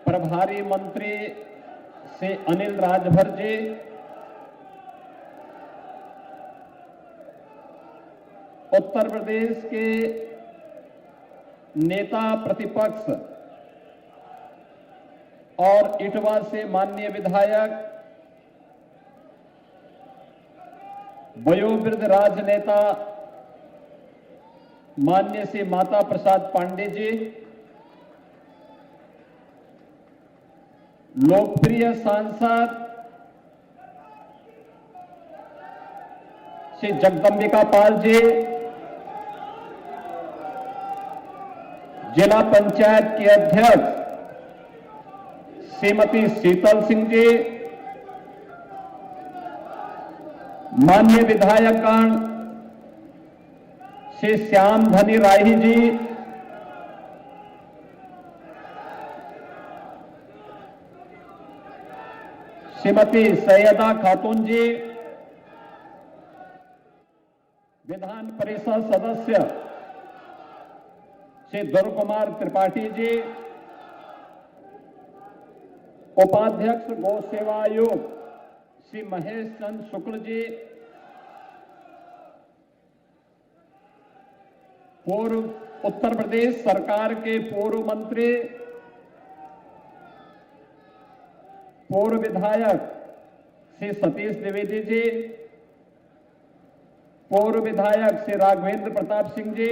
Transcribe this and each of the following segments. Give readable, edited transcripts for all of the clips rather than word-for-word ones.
प्रभारी मंत्री श्री अनिल राजभर जी, उत्तर प्रदेश के नेता प्रतिपक्ष और इटवा से माननीय विधायक, वयोवृद्ध राजनेता माननीय श्री माता प्रसाद पांडे जी, लोकप्रिय सांसद श्री जगदंबिका पाल जी, जिला पंचायत के अध्यक्ष श्रीमती शीतल सिंह जी, माननीय विधायकगण श्री श्याम धनी राही जी, श्रीमती सैयदा खातून जी, विधान परिषद सदस्य श्री दुर्ग कुमार त्रिपाठी जी, उपाध्यक्ष गौ सेवा आयोग श्री महेश चंद्र शुक्ल जी, पूर्व उत्तर प्रदेश सरकार के पूर्व मंत्री, पूर्व विधायक श्री सतीश द्विवेदी जी, पूर्व विधायक श्री राघवेंद्र प्रताप सिंह जी,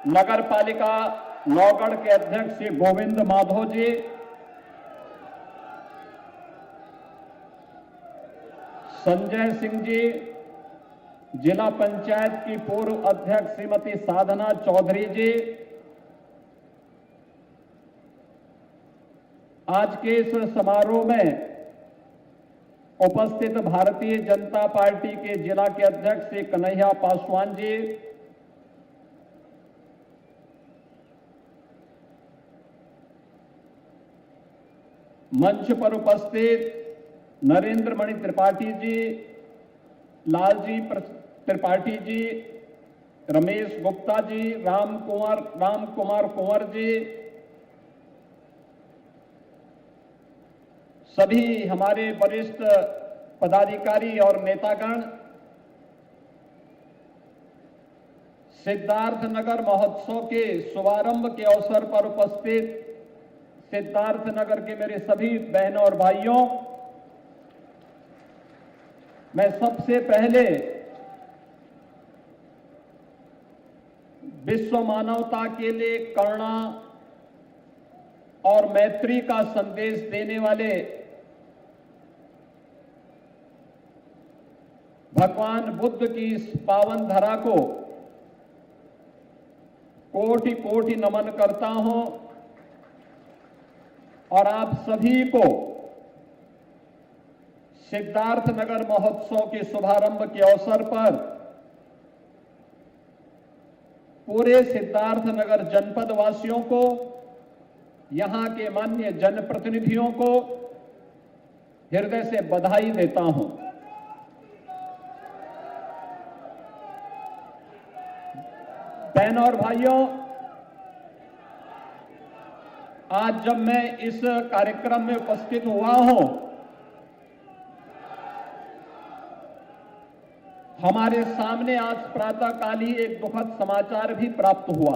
नगर पालिका नौगढ़ के अध्यक्ष श्री गोविंद माधव जी, संजय सिंह जी, जिला पंचायत की पूर्व अध्यक्ष श्रीमती साधना चौधरी जी, आज के इस समारोह में उपस्थित भारतीय जनता पार्टी के जिला के अध्यक्ष श्री कन्हैया पासवान जी, मंच पर उपस्थित नरेंद्र मणि त्रिपाठी जी, लालजी त्रिपाठी जी, रमेश गुप्ता जी, राम कुमार कुंवर जी, सभी हमारे वरिष्ठ पदाधिकारी और नेतागण, सिद्धार्थनगर महोत्सव के शुभारंभ के अवसर पर उपस्थित सिद्धार्थनगर के मेरे सभी बहनों और भाइयों, मैं सबसे पहले विश्व मानवता के लिए करुणा और मैत्री का संदेश देने वाले भगवान बुद्ध की इस पावन धरा को कोटि कोटि नमन करता हूं और आप सभी को सिद्धार्थनगर महोत्सव के शुभारंभ के अवसर पर पूरे सिद्धार्थनगर जनपद वासियों को, यहां के माननीय जनप्रतिनिधियों को हृदय से बधाई देता हूं। बहनों और भाइयों, आज जब मैं इस कार्यक्रम में उपस्थित हुआ हूं, हमारे सामने आज प्रातःकाल ही एक दुखद समाचार भी प्राप्त हुआ।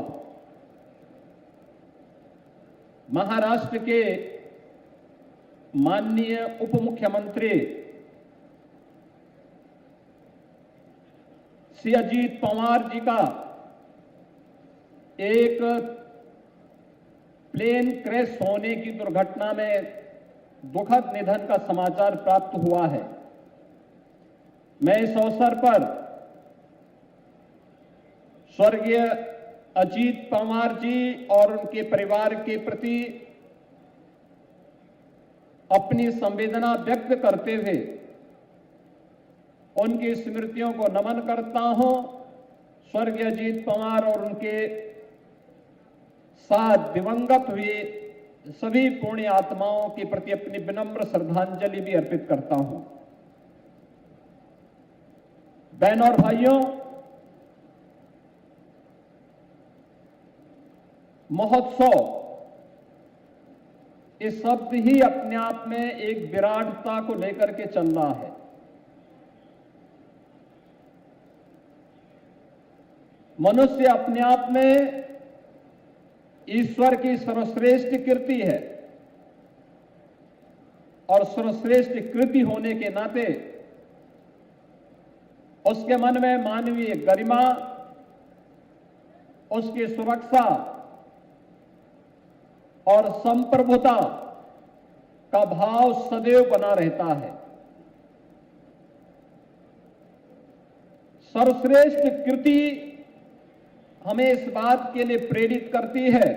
महाराष्ट्र के माननीय उप मुख्यमंत्री श्री अजीत पवार जी का एक प्लेन क्रैश होने की दुर्घटना में दुखद निधन का समाचार प्राप्त हुआ है। मैं इस अवसर पर स्वर्गीय अजीत पवार जी और उनके परिवार के प्रति अपनी संवेदना व्यक्त करते हुए उनकी स्मृतियों को नमन करता हूं। स्वर्गीय अजीत पवार और उनके साथ दिवंगत हुए सभी पुण्य आत्माओं के प्रति अपनी विनम्र श्रद्धांजलि भी अर्पित करता हूं। बहनों और भाइयों, महोत्सव, ये शब्द ही अपने आप में एक विराटता को लेकर के चल रहा है। मनुष्य अपने आप में ईश्वर की सर्वश्रेष्ठ कृति है और सर्वश्रेष्ठ कृति होने के नाते उसके मन में मानवीय गरिमा, उसकी सुरक्षा और संप्रभुता का भाव सदैव बना रहता है। सर्वश्रेष्ठ कृति हमें इस बात के लिए प्रेरित करती है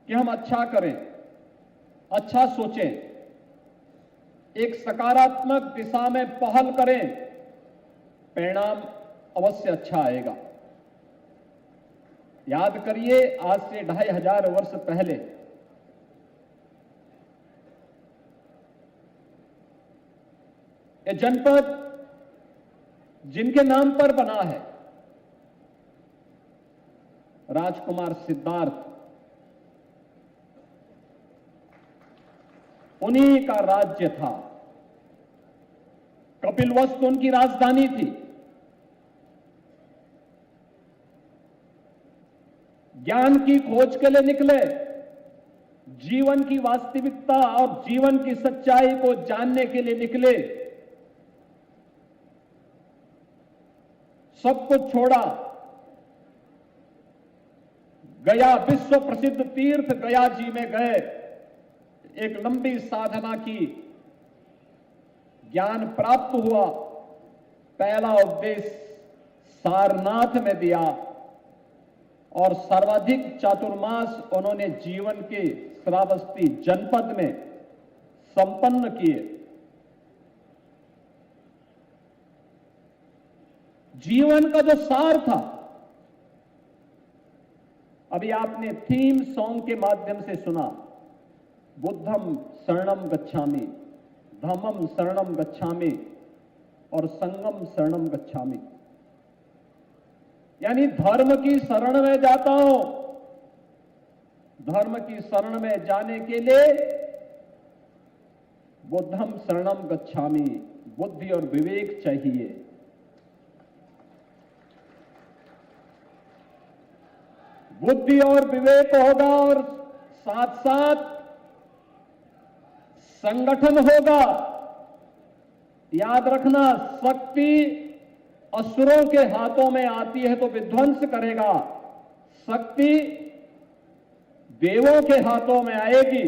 कि हम अच्छा करें, अच्छा सोचें, एक सकारात्मक दिशा में पहल करें, परिणाम अवश्य अच्छा आएगा। याद करिए, आज से 2500 वर्ष पहले ये जनपद जिनके नाम पर बना है, राजकुमार सिद्धार्थ, उन्हीं का राज्य था। कपिलवस्तु उनकी राजधानी थी। ज्ञान की खोज के लिए निकले, जीवन की वास्तविकता और जीवन की सच्चाई को जानने के लिए निकले, सब कुछ छोड़ा, गया विश्व प्रसिद्ध तीर्थ गया जी में गए, एक लंबी साधना की, ज्ञान प्राप्त हुआ, पहला उपदेश सारनाथ में दिया और सर्वाधिक चातुर्मास उन्होंने जीवन के श्रावस्ती जनपद में संपन्न किए। जीवन का जो सार था, अभी आपने थीम सॉन्ग के माध्यम से सुना, बुद्धम शरणम गच्छामि, धम्मम शरणम गच्छामि और संगम शरणम गच्छामि। यानी धर्म की शरण में जाता हूं। धर्म की शरण में जाने के लिए बुद्धम शरणम गच्छामि, बुद्धि और विवेक चाहिए। बुद्धि और विवेक होगा और साथ साथ संगठन होगा। याद रखना, शक्ति असुरों के हाथों में आती है तो विध्वंस करेगा, शक्ति देवों के हाथों में आएगी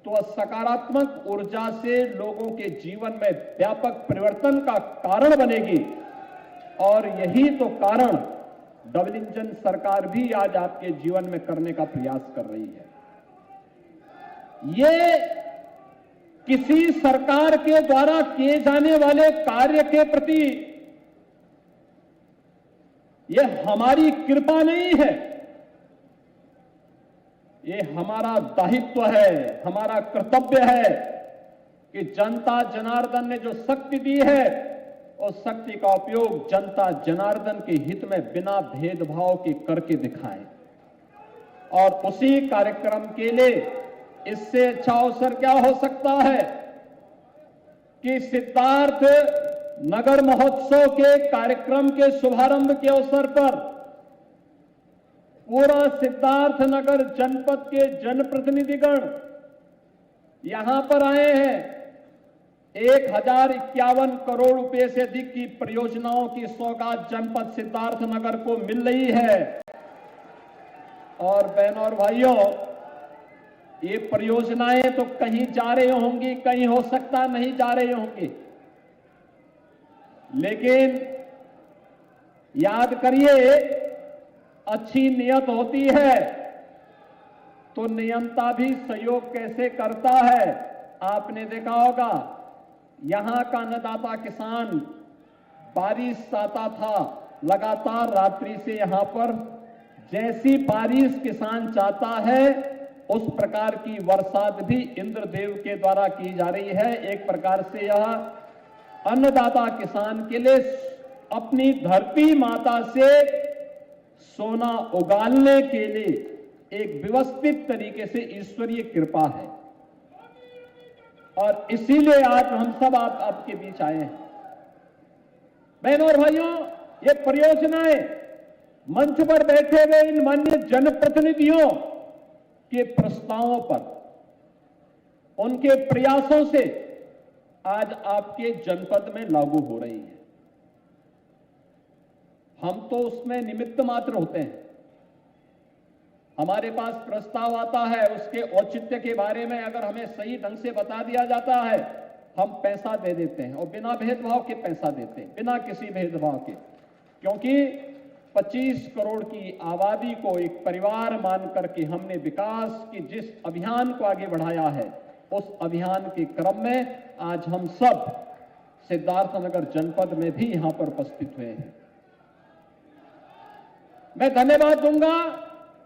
तो सकारात्मक ऊर्जा से लोगों के जीवन में व्यापक परिवर्तन का कारण बनेगी। और यही तो कारण डबल इंजन सरकार भी आज आपके जीवन में करने का प्रयास कर रही है। ये किसी सरकार के द्वारा किए जाने वाले कार्य के प्रति ये हमारी कृपा नहीं है, ये हमारा दायित्व है, हमारा कर्तव्य है कि जनता जनार्दन ने जो शक्ति दी है उस शक्ति का उपयोग जनता जनार्दन के हित में बिना भेदभाव के करके दिखाएं। और उसी कार्यक्रम के लिए इससे अच्छा अवसर क्या हो सकता है कि सिद्धार्थ नगर महोत्सव के कार्यक्रम के शुभारंभ के अवसर पर पूरा सिद्धार्थ नगर जनपद के जनप्रतिनिधिगण यहां पर आए हैं। 1051 करोड़ रुपए से अधिक की परियोजनाओं की सौगात जनपद सिद्धार्थ नगर को मिल रही है। और बहनों और भाइयों, ये परियोजनाएं तो कहीं जा रही होंगी, कहीं हो सकता नहीं जा रही होंगी, लेकिन याद करिए, अच्छी नियत होती है तो नियंता भी सहयोग कैसे करता है। आपने देखा होगा, यहां का अन्नदाता किसान, बारिश आता था लगातार रात्रि से यहां पर, जैसी बारिश किसान चाहता है उस प्रकार की बरसात भी इंद्रदेव के द्वारा की जा रही है। एक प्रकार से यह अन्नदाता किसान के लिए अपनी धरती माता से सोना उगालने के लिए एक व्यवस्थित तरीके से ईश्वरीय कृपा है और इसीलिए आज हम सब आपके बीच आए हैं। बहनों और भाइयों, ये परियोजनाएं मंच पर बैठे हुए इन माननीय जनप्रतिनिधियों के प्रस्तावों पर, उनके प्रयासों से आज आपके जनपद में लागू हो रही है। हम तो उसमें निमित्त मात्र होते हैं। हमारे पास प्रस्ताव आता है, उसके औचित्य के बारे में अगर हमें सही ढंग से बता दिया जाता है, हम पैसा दे देते हैं और बिना भेदभाव के पैसा देते हैं, बिना किसी भेदभाव के। क्योंकि 25 करोड़ की आबादी को एक परिवार मान करके हमने विकास की जिस अभियान को आगे बढ़ाया है, उस अभियान के क्रम में आज हम सब सिद्धार्थनगर जनपद में भी यहां पर उपस्थित हुए हैं। मैं धन्यवाद दूंगा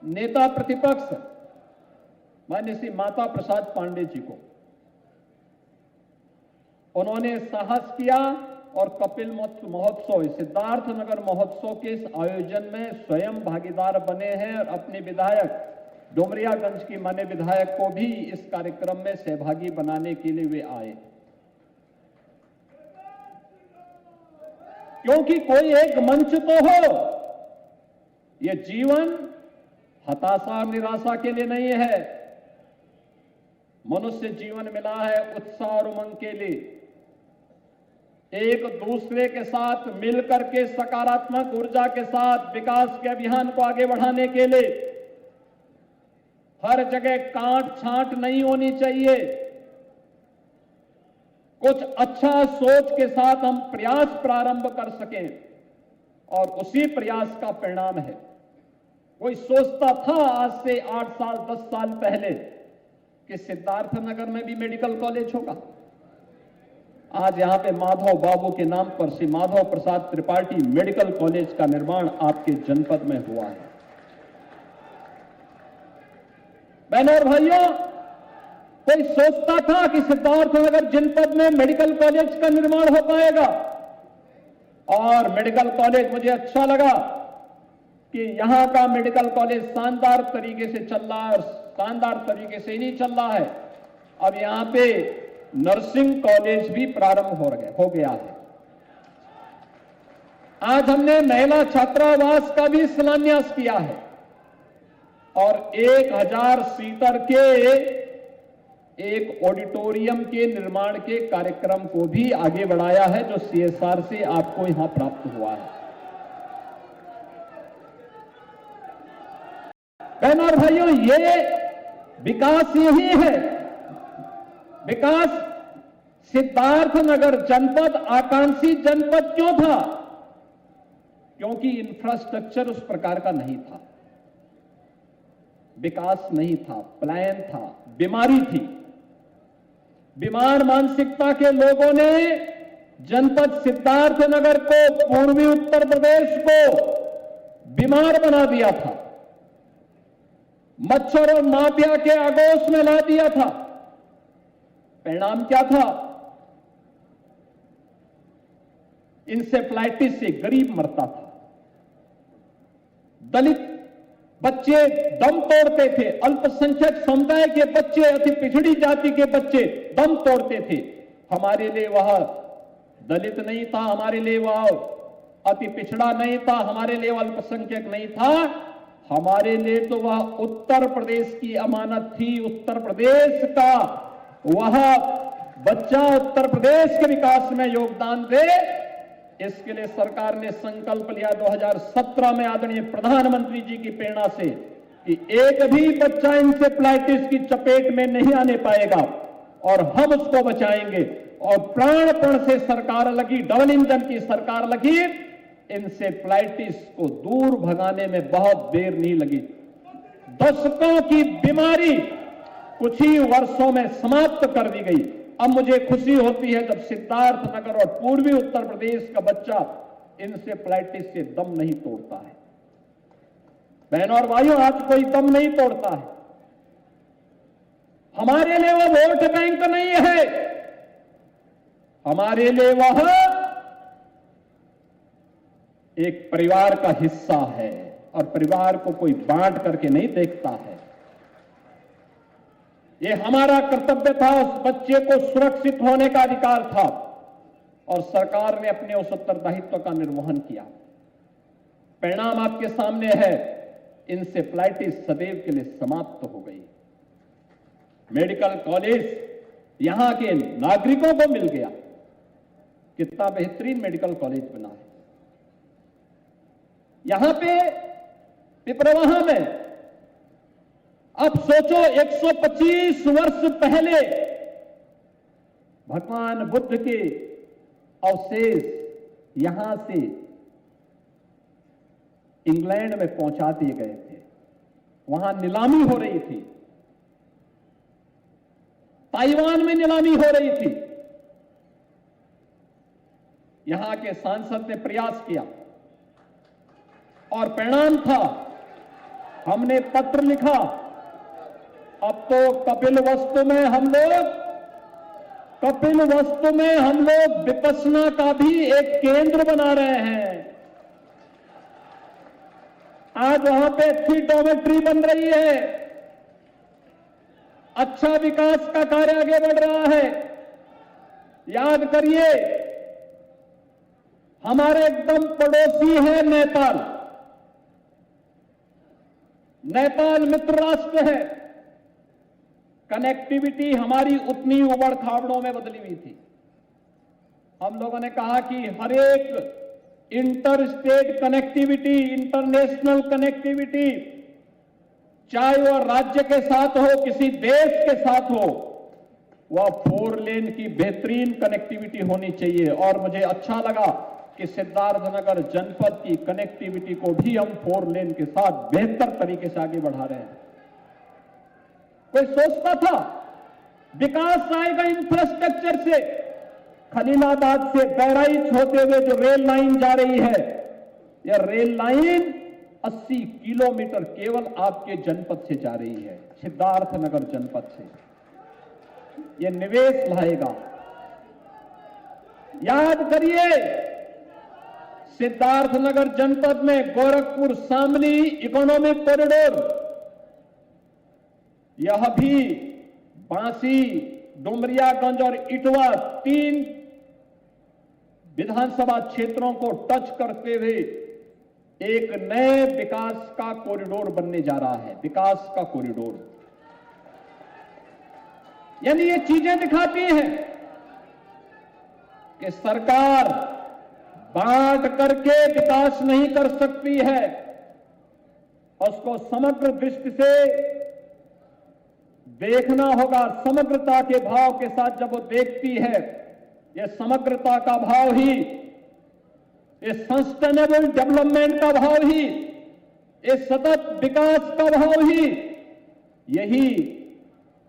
नेता प्रतिपक्ष माननीय श्री माता प्रसाद पांडे जी को। उन्होंने साहस किया और कपिल महोत्सव, सिद्धार्थनगर महोत्सव के इस आयोजन में स्वयं भागीदार बने हैं और अपने विधायक डुमरियागंज की माननीय विधायक को भी इस कार्यक्रम में सहभागी बनाने के लिए वे आए। क्योंकि कोई एक मंच तो हो, यह जीवन हताशा और निराशा के लिए नहीं है। मनुष्य जीवन मिला है उत्साह और उमंग के लिए, एक दूसरे के साथ मिलकर के सकारात्मक ऊर्जा के साथ विकास के अभियान को आगे बढ़ाने के लिए। हर जगह काट छांट नहीं होनी चाहिए। कुछ अच्छा सोच के साथ हम प्रयास प्रारंभ कर सकें और उसी प्रयास का परिणाम है। कोई सोचता था आज से 8 साल 10 साल पहले कि सिद्धार्थनगर में भी मेडिकल कॉलेज होगा। आज यहां पे माधव बाबू के नाम पर श्री माधव प्रसाद त्रिपाठी मेडिकल कॉलेज का निर्माण आपके जनपद में हुआ है। बहनों और भाइयों, कोई सोचता था कि सिद्धार्थनगर जनपद में मेडिकल कॉलेज का निर्माण हो पाएगा? और मेडिकल कॉलेज, मुझे अच्छा लगा कि यहां का मेडिकल कॉलेज शानदार तरीके से चल रहा है और शानदार तरीके से नहीं चल रहा है, अब यहां पे नर्सिंग कॉलेज भी प्रारंभ हो गया है। आज हमने महिला छात्रावास का भी शिलान्यास किया है और 1000 सीटर के एक ऑडिटोरियम के निर्माण के कार्यक्रम को भी आगे बढ़ाया है, जो CSR से आपको यहां प्राप्त हुआ है। बहनों और भाइयों, ये विकास यही है। विकास सिद्धार्थनगर जनपद आकांक्षी जनपद क्यों था? क्योंकि इंफ्रास्ट्रक्चर उस प्रकार का नहीं था, विकास नहीं था, प्लान था, बीमारी थी। बीमार मानसिकता के लोगों ने जनपद सिद्धार्थनगर को, पूर्वी उत्तर प्रदेश को बीमार बना दिया था, मच्छर और माफिया के आगोश में ला दिया था। परिणाम क्या था? इंसेफ्लाइटिस से गरीब मरता था, दलित बच्चे दम तोड़ते थे, अल्पसंख्यक समुदाय के बच्चे, अति पिछड़ी जाति के बच्चे दम तोड़ते थे। हमारे लिए वह दलित नहीं था, हमारे लिए वह अति पिछड़ा नहीं था, हमारे लिए वह अल्पसंख्यक नहीं था, हमारे लिए तो वह उत्तर प्रदेश की अमानत थी। उत्तर प्रदेश का वह बच्चा उत्तर प्रदेश के विकास में योगदान दे, इसके लिए सरकार ने संकल्प लिया 2017 में आदरणीय प्रधानमंत्री जी की प्रेरणा से कि एक भी बच्चा इंसेफ्लाइटिस की चपेट में नहीं आने पाएगा और हम उसको बचाएंगे। और प्राणपण से सरकार लगी, डबल इंजन की सरकार लगी। इंसेफ्लाइटिस को दूर भगाने में बहुत देर नहीं लगी। दशकों की बीमारी कुछ ही वर्षों में समाप्त कर दी गई। अब मुझे खुशी होती है जब सिद्धार्थनगर और पूर्वी उत्तर प्रदेश का बच्चा इंसेफ्लाइटिस से दम नहीं तोड़ता है। बहनों और भाइयों, आज कोई दम नहीं तोड़ता है। हमारे लिए वह वोट बैंक नहीं है, हमारे लिए वह एक परिवार का हिस्सा है। और परिवार को कोई बांट करके नहीं देखता है। ये हमारा कर्तव्य था, उस बच्चे को सुरक्षित होने का अधिकार था और सरकार ने अपने उस उत्तरदायित्व का निर्वहन किया। परिणाम आपके सामने है, इंसेफ्लाइटिस सदैव के लिए समाप्त हो गई। मेडिकल कॉलेज यहां के नागरिकों को मिल गया। कितना बेहतरीन मेडिकल कॉलेज बना है। यहां पे पिपरवाहा में अब सोचो 125 वर्ष पहले भगवान बुद्ध के अवशेष यहां से इंग्लैंड में पहुंचा दिए गए थे। वहां नीलामी हो रही थी, ताइवान में नीलामी हो रही थी। यहां के सांसद ने प्रयास किया और परिणाम था, हमने पत्र लिखा। अब तो कपिल वस्तु में हम लोग विपश्यना का भी एक केंद्र बना रहे हैं। आज वहां पे अच्छी डॉर्मेट्री बन रही है, अच्छा विकास का कार्य आगे बढ़ रहा है। याद करिए, हमारे एकदम पड़ोसी है नेपाल। नेपाल मित्र राष्ट्र है। कनेक्टिविटी हमारी उतनी उबड़ खाबड़ों में बदली हुई थी। हम लोगों ने कहा कि हर एक inter state connectivity, international connectivity, चाहे वह राज्य के साथ हो, किसी देश के साथ हो, वह 4 लेन की बेहतरीन कनेक्टिविटी होनी चाहिए। और मुझे अच्छा लगा कि सिद्धार्थनगर जनपद की कनेक्टिविटी को भी हम 4 लेन के साथ बेहतर तरीके से आगे बढ़ा रहे हैं। कोई सोचता था विकास आएगा इंफ्रास्ट्रक्चर से? खलीलाबाद से बहराइच होते हुए जो रेल लाइन जा रही है, यह रेल लाइन 80 किलोमीटर केवल आपके जनपद से जा रही है, सिद्धार्थनगर जनपद से। यह निवेश लाएगा। याद करिए, सिद्धार्थनगर जनपद में गोरखपुर शामली इकोनॉमिक कॉरिडोर, यह भी बांसी, डुमरियागंज और इटवा 3 विधानसभा क्षेत्रों को टच करते हुए एक नए विकास का कॉरिडोर बनने जा रहा है। विकास का कॉरिडोर, यानी ये चीजें दिखाती हैं कि सरकार बांट करके विकास नहीं कर सकती है। उसको समग्र दृष्टि से देखना होगा। समग्रता के भाव के साथ जब वो देखती है, ये समग्रता का भाव ही, ये सस्टेनेबल डेवलपमेंट का भाव ही, ये सतत विकास का भाव ही, यही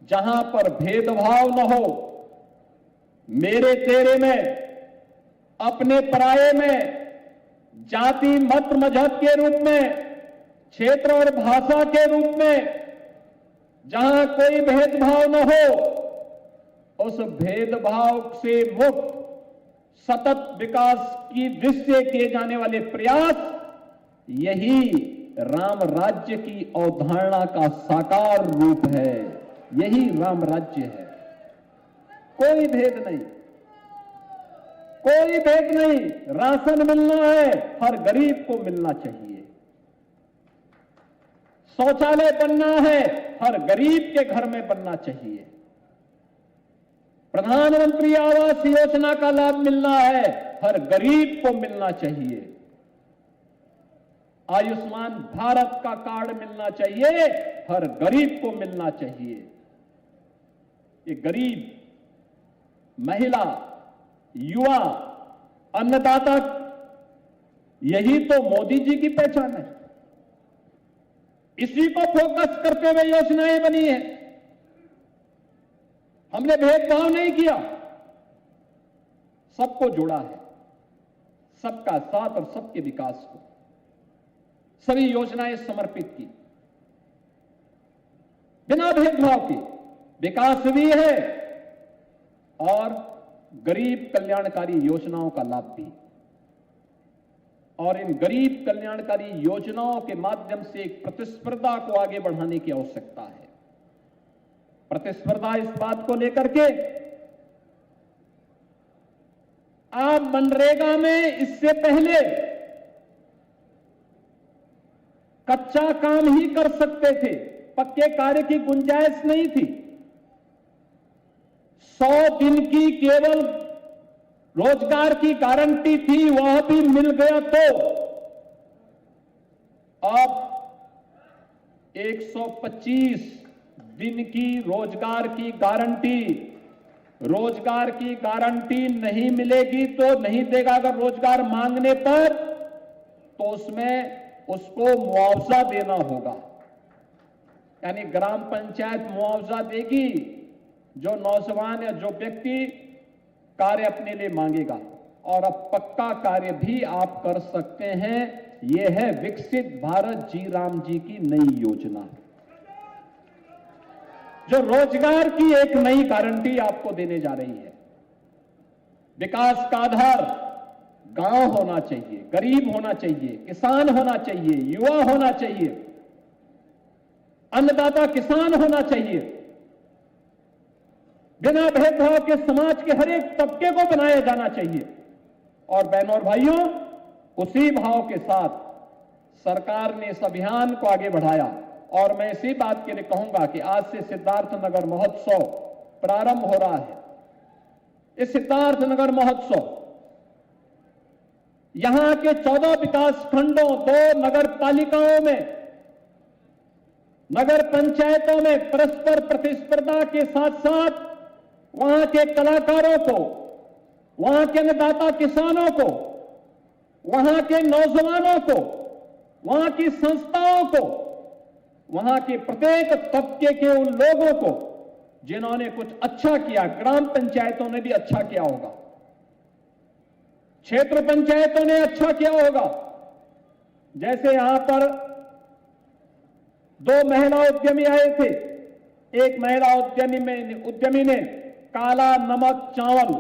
जहां पर भेदभाव न हो, मेरे तेरे में, अपने पराये में, जाति मत मजहब के रूप में, क्षेत्र और भाषा के रूप में, जहां कोई भेदभाव न हो, उस भेदभाव से मुक्त सतत विकास की दृष्टि से किए जाने वाले प्रयास, यही राम राज्य की अवधारणा का साकार रूप है। यही राम राज्य है। कोई भेद नहीं, कोई भेद नहीं। राशन मिलना है, हर गरीब को मिलना चाहिए। शौचालय बनना है, हर गरीब के घर में बनना चाहिए। प्रधानमंत्री आवास योजना का लाभ मिलना है, हर गरीब को मिलना चाहिए। आयुष्मान भारत का कार्ड मिलना चाहिए, हर गरीब को मिलना चाहिए। ये गरीब, महिला, युवा, अन्नदाता, यही तो मोदी जी की पहचान है। इसी को फोकस करते हुए योजनाएं बनी है। हमने भेदभाव नहीं किया, सबको जोड़ा है, सबका साथ और सबके विकास को सभी योजनाएं समर्पित की, बिना भेदभाव के। विकास भी है और गरीब कल्याणकारी योजनाओं का लाभ भी। और इन गरीब कल्याणकारी योजनाओं के माध्यम से एक प्रतिस्पर्धा को आगे बढ़ाने की आवश्यकता है। प्रतिस्पर्धा इस बात को लेकर के, आप मनरेगा में इससे पहले कच्चा काम ही कर सकते थे, पक्के कार्य की गुंजाइश नहीं थी। 100 दिन की केवल रोजगार की गारंटी थी, वह भी मिल गया तो अब 125 दिन की रोजगार की गारंटी नहीं मिलेगी तो नहीं देगा। अगर रोजगार मांगने पर तो उसमें उसको मुआवजा देना होगा, यानी ग्राम पंचायत मुआवजा देगी जो नौजवान या जो व्यक्ति कार्य अपने लिए मांगेगा। और अब पक्का कार्य भी आप कर सकते हैं। यह है विकसित भारत जी राम जी की नई योजना, जो रोजगार की एक नई गारंटी आपको देने जा रही है। विकास का आधार गांव होना चाहिए, गरीब होना चाहिए, किसान होना चाहिए, युवा होना चाहिए, अन्नदाता किसान होना चाहिए। बिना भेदभाव के समाज के हर एक तबके को बनाया जाना चाहिए। और बहनों और भाइयों, उसी भाव के साथ सरकार ने इस अभियान को आगे बढ़ाया। और मैं इसी बात के लिए कहूंगा कि आज से सिद्धार्थनगर महोत्सव प्रारंभ हो रहा है। इस सिद्धार्थनगर महोत्सव यहां के 14 विकास खंडों, 2 नगर पालिकाओं में, नगर पंचायतों में परस्पर प्रतिस्पर्धा के साथ साथ वहां के कलाकारों को, वहां के अन्नदाता किसानों को, वहां के नौजवानों को, वहां की संस्थाओं को, वहां के प्रत्येक तबके के उन लोगों को जिन्होंने कुछ अच्छा किया, ग्राम पंचायतों ने भी अच्छा किया होगा, क्षेत्र पंचायतों ने अच्छा किया होगा। जैसे यहां पर 2 महिला उद्यमी आए थे। एक महिला उद्यमी ने काला नमक चावल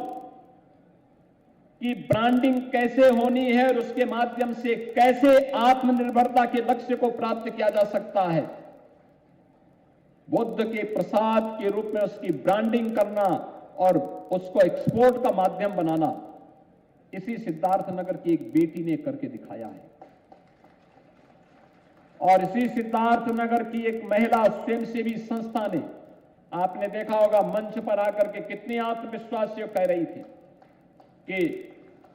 की ब्रांडिंग कैसे होनी है और उसके माध्यम से कैसे आत्मनिर्भरता के लक्ष्य को प्राप्त किया जा सकता है, बुद्ध के प्रसाद के रूप में उसकी ब्रांडिंग करना और उसको एक्सपोर्ट का माध्यम बनाना, इसी सिद्धार्थनगर की एक बेटी ने करके दिखाया है। और इसी सिद्धार्थनगर की एक महिला स्वयंसेवी संस्था ने, आपने देखा होगा मंच पर आकर के कितनी आत्मविश्वास से कह रही थी कि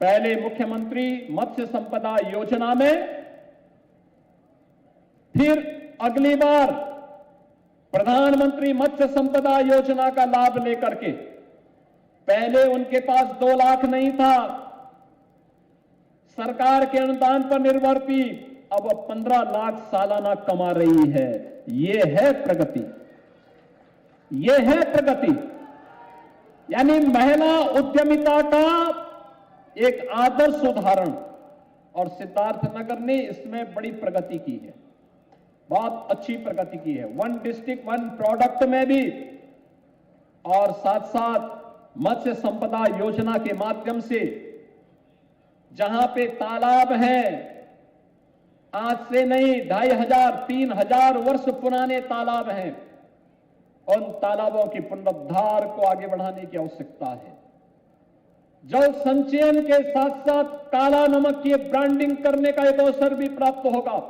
पहले मुख्यमंत्री मत्स्य संपदा योजना में, फिर अगली बार प्रधानमंत्री मत्स्य संपदा योजना का लाभ लेकर के, पहले उनके पास 2 लाख नहीं था, सरकार के अनुदान पर निर्भर थी, अब 15 लाख सालाना कमा रही है। ये है प्रगति, ये है प्रगति। यानी महिला उद्यमिता का एक आदर्श उदाहरण, और सिद्धार्थनगर ने इसमें बड़ी प्रगति की है, बहुत अच्छी प्रगति की है। 1 डिस्ट्रिक्ट 1 प्रोडक्ट में भी, और साथ साथ मत्स्य संपदा योजना के माध्यम से जहां पे तालाब हैं, आज से नहीं 2500 3000 वर्ष पुराने तालाब हैं, उन तालाबों की पुनरुद्धार को आगे बढ़ाने की आवश्यकता है। जल संचयन के साथ साथ काला नमक की ब्रांडिंग करने का एक अवसर भी प्राप्त होगा।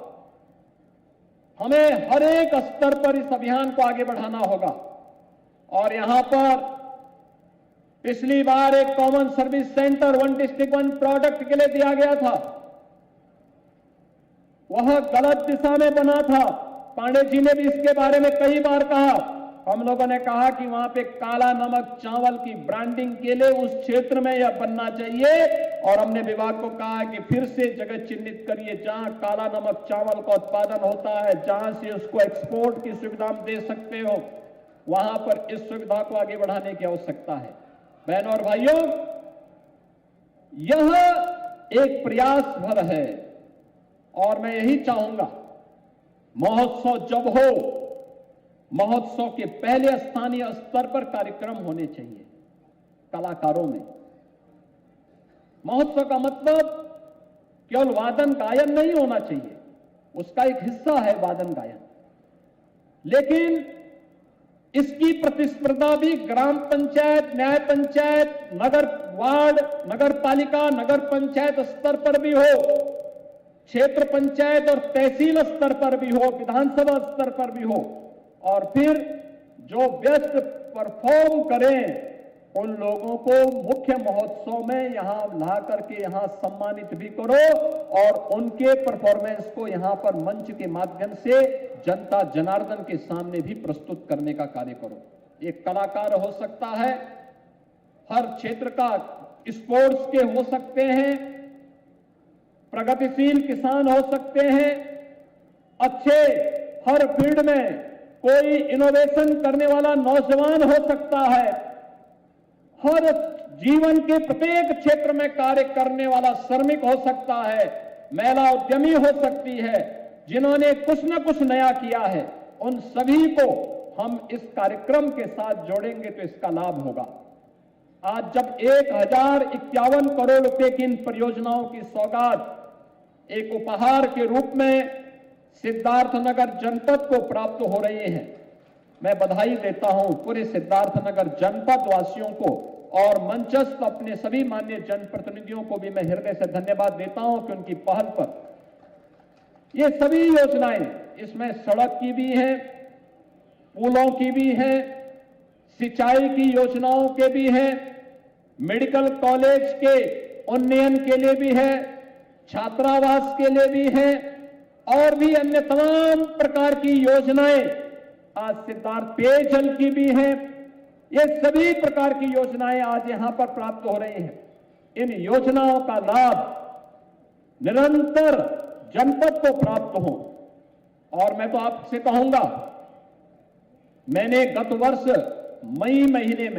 हमें हर एक स्तर पर इस अभियान को आगे बढ़ाना होगा। और यहां पर पिछली बार एक common service centre 1 district 1 product के लिए दिया गया था, वह गलत दिशा में बना था। पांडे जी ने भी इसके बारे में कई बार कहा। हम लोगों ने कहा कि वहां पे काला नमक चावल की ब्रांडिंग के लिए उस क्षेत्र में यह बनना चाहिए, और हमने विभाग को कहा कि फिर से जगह चिन्हित करिए जहां काला नमक चावल का उत्पादन होता है, जहां से उसको एक्सपोर्ट की सुविधा हम दे सकते हो, वहां पर इस सुविधा को आगे बढ़ाने की आवश्यकता है। बहनों और भाइयों, यह एक प्रयास भर है, और मैं यही चाहूंगा महोत्सव जब हो, महोत्सव के पहले स्थानीय स्तर पर कार्यक्रम होने चाहिए कलाकारों में। महोत्सव का मतलब केवल वादन गायन नहीं होना चाहिए, उसका एक हिस्सा है वादन गायन, लेकिन इसकी प्रतिस्पर्धा भी ग्राम पंचायत, न्याय पंचायत, नगर वार्ड, नगर पालिका, नगर पंचायत स्तर पर भी हो, क्षेत्र पंचायत और तहसील स्तर पर भी हो, विधानसभा स्तर पर भी हो, और फिर जो बेस्ट परफॉर्म करें उन लोगों को मुख्य महोत्सव में यहां ला करके यहां सम्मानित भी करो और उनके परफॉर्मेंस को यहां पर मंच के माध्यम से जनता जनार्दन के सामने भी प्रस्तुत करने का कार्य करो। एक कलाकार हो सकता है, हर क्षेत्र का स्पोर्ट्स के हो सकते हैं, प्रगतिशील किसान हो सकते हैं, अच्छे हर फील्ड में कोई इनोवेशन करने वाला नौजवान हो सकता है, हर जीवन के प्रत्येक क्षेत्र में कार्य करने वाला श्रमिक हो सकता है, महिला उद्यमी हो सकती है, जिन्होंने कुछ न कुछ नया किया है, उन सभी को हम इस कार्यक्रम के साथ जोड़ेंगे तो इसका लाभ होगा। आज जब 1051 करोड़ रुपए की इन परियोजनाओं की सौगात एक उपहार के रूप में सिद्धार्थनगर जनपद को प्राप्त हो रही है, मैं बधाई देता हूं पूरे सिद्धार्थनगर जनपद वासियों को और मंचस्थ अपने सभी माननीय जनप्रतिनिधियों को भी मैं हृदय से धन्यवाद देता हूं कि उनकी पहल पर ये सभी योजनाएं, इसमें सड़क की भी है, पुलों की भी है, सिंचाई की योजनाओं के भी है, मेडिकल कॉलेज के उन्नयन के लिए भी है, छात्रावास के लिए भी है और भी अन्य तमाम प्रकार की योजनाएं, आज सिद्धार्थ पेयजल की भी है, ये सभी प्रकार की योजनाएं आज यहां पर प्राप्त हो रही हैं। इन योजनाओं का लाभ निरंतर जनपद को प्राप्त हो और मैं तो आपसे कहूंगा, मैंने गत वर्ष मई महीने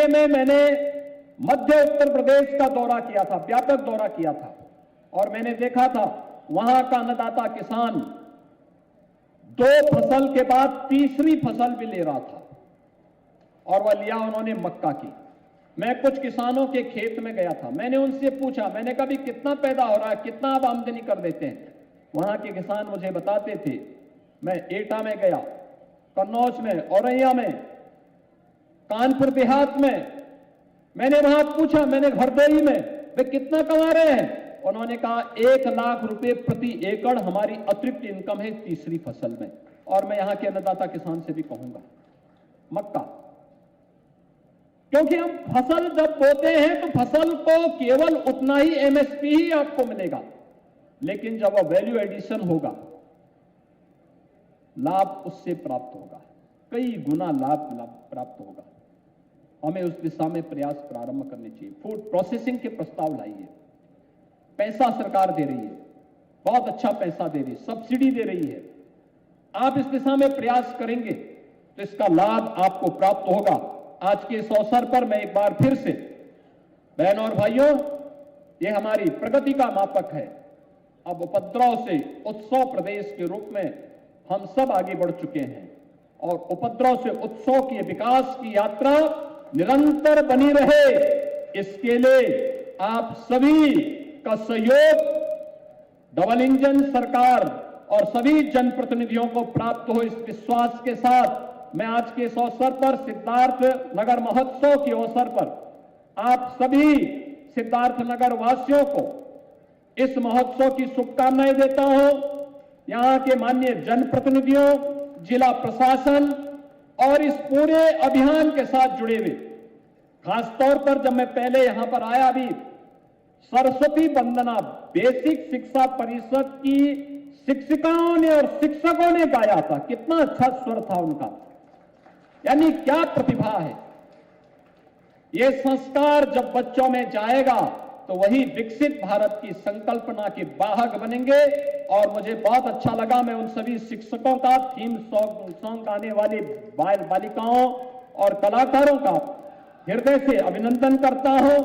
में मैंने मध्य उत्तर प्रदेश का दौरा किया था, व्यापक दौरा किया था और मैंने देखा था वहां का अन्नदाता किसान 2 फसल के बाद तीसरी फसल भी ले रहा था और वह लिया उन्होंने मक्का की। मैं कुछ किसानों के खेत में गया था, मैंने उनसे पूछा, मैंने कहा भी कितना पैदा हो रहा है, कितना आप आमदनी कर देते हैं? वहां के किसान मुझे बताते थे, मैं एटा में गया, कन्नौज में, औरैया में, कानपुर देहात में, मैंने वहां पूछा, मैंने हरदोई में, वे कितना कमा रहे हैं? उन्होंने कहा 1 लाख रुपए प्रति एकड़ हमारी अतिरिक्त इनकम है तीसरी फसल में। और मैं यहां के अन्नदाता किसान से भी कहूंगा, मक्का, क्योंकि हम फसल जब बोते हैं तो फसल को केवल उतना ही एमएसपी ही आपको मिलेगा, लेकिन जब वह वैल्यू एडिशन होगा, लाभ उससे प्राप्त होगा, कई गुना लाभ प्राप्त होगा। हमें उस दिशा में प्रयास प्रारंभ करने चाहिए। फूड प्रोसेसिंग के प्रस्ताव लाइए, पैसा सरकार दे रही है, बहुत अच्छा पैसा दे रही है, सब्सिडी दे रही है, आप इस दिशा में प्रयास करेंगे तो इसका लाभ आपको प्राप्त होगा। आज के इस अवसर पर मैं एक बार फिर से बहनों और भाइयों, ये हमारी प्रगति का मापक है। अब उपद्रव से उत्सव प्रदेश के रूप में हम सब आगे बढ़ चुके हैं और उपद्रव से उत्सव की विकास की यात्रा निरंतर बनी रहे, इसके लिए आप सभी का सहयोग डबल इंजन सरकार और सभी जनप्रतिनिधियों को प्राप्त हो, इस विश्वास के साथ मैं आज के इस अवसर पर सिद्धार्थ नगर महोत्सव के अवसर पर आप सभी सिद्धार्थ नगर वासियों को इस महोत्सव की शुभकामनाएं देता हूं। यहां के माननीय जनप्रतिनिधियों, जिला प्रशासन और इस पूरे अभियान के साथ जुड़े हुए, खासतौर पर जब मैं पहले यहां पर आया, भी सरस्वती वंदना बेसिक शिक्षा परिषद की शिक्षिकाओं ने और शिक्षकों ने गाया था, कितना अच्छा स्वर था उनका, यानी क्या प्रतिभा है। ये संस्कार जब बच्चों में जाएगा तो वही विकसित भारत की संकल्पना के वाहक बनेंगे। और मुझे बहुत अच्छा लगा, मैं उन सभी शिक्षकों का, थीम सॉन्ग गाने वाली बालिकाओं और कलाकारों का हृदय से अभिनंदन करता हूं।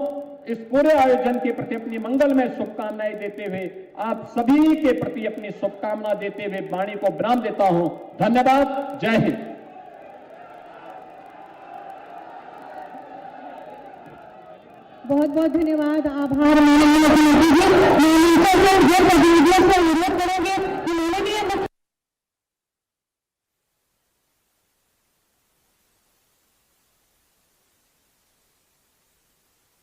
इस पूरे आयोजन के प्रति अपनी मंगलमय शुभकामनाएं देते हुए आप सभी के प्रति अपनी शुभकामना देते हुए वाणी को विराम देता हूं। धन्यवाद। जय हिंद। बहुत बहुत धन्यवाद, आभार माननीय मुख्यमंत्री जी।